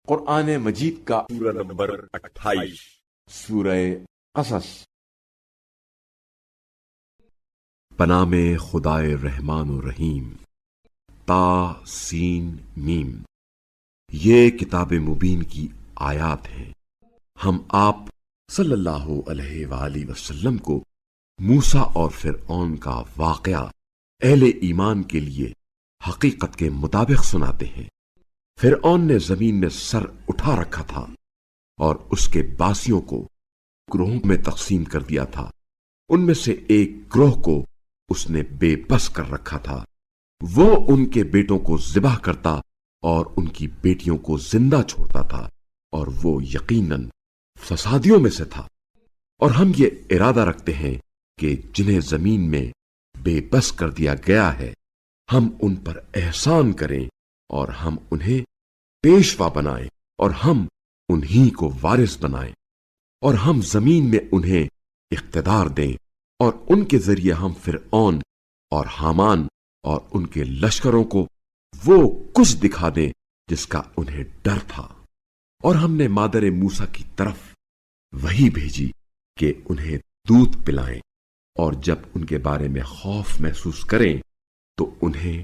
قرآن مجید کا سورہ نمبر 28 سورہ قصص۔ پناہ میں خدائے رحمان و رحیم۔ تا سین میم، یہ کتاب مبین کی آیات ہیں۔ ہم آپ صلی اللہ علیہ وآلہ وسلم کو موسیٰ اور فرعون کا واقعہ اہل ایمان کے لیے حقیقت کے مطابق سناتے ہیں۔ فرعون نے زمین میں سر اٹھا رکھا تھا اور اس کے باسیوں کو گروہوں میں تقسیم کر دیا تھا۔ ان میں سے ایک گروہ کو اس نے بے بس کر رکھا تھا، وہ ان کے بیٹوں کو ذبح کرتا اور ان کی بیٹیوں کو زندہ چھوڑتا تھا، اور وہ یقیناً فسادیوں میں سے تھا۔ اور ہم یہ ارادہ رکھتے ہیں کہ جنہیں زمین میں بے بس کر دیا گیا ہے ہم ان پر احسان کریں اور ہم انہیں پیشوا بنائیں اور ہم انہی کو وارث بنائیں، اور ہم زمین میں انہیں اقتدار دیں، اور ان کے ذریعے ہم فرعون اور حامان اور ان کے لشکروں کو وہ کچھ دکھا دیں جس کا انہیں ڈر تھا۔ اور ہم نے مادر موسیٰ کی طرف وحی بھیجی کہ انہیں دودھ پلائیں، اور جب ان کے بارے میں خوف محسوس کریں تو انہیں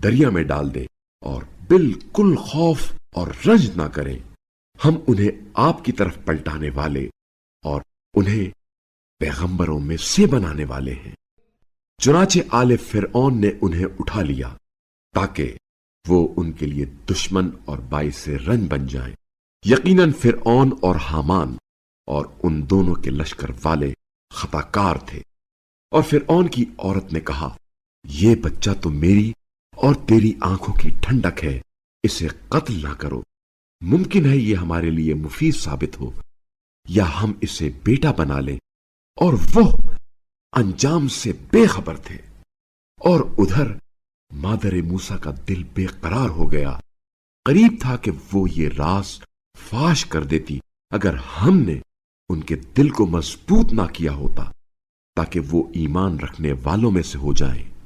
دریا میں ڈال دیں اور بالکل خوف اور رنج نہ کریں۔ ہم انہیں آپ کی طرف پلٹانے والے اور انہیں پیغمبروں میں سے بنانے والے ہیں۔ چنانچہ آل فرعون نے انہیں اٹھا لیا تاکہ وہ ان کے لیے دشمن اور باعث رنج بن جائیں۔ یقیناً فرعون اور حامان اور ان دونوں کے لشکر والے خطا کار تھے۔ اور فرعون کی عورت نے کہا، یہ بچہ تو میری اور تیری آنکھوں کی ٹھنڈک ہے، اسے قتل نہ کرو، ممکن ہے یہ ہمارے لیے مفید ثابت ہو، یا ہم اسے بیٹا بنا لیں۔ اور وہ انجام سے بے خبر تھے۔ اور ادھر مادر موسیٰ کا دل بے قرار ہو گیا، قریب تھا کہ وہ یہ راز فاش کر دیتی اگر ہم نے ان کے دل کو مضبوط نہ کیا ہوتا تاکہ وہ ایمان رکھنے والوں میں سے ہو جائیں۔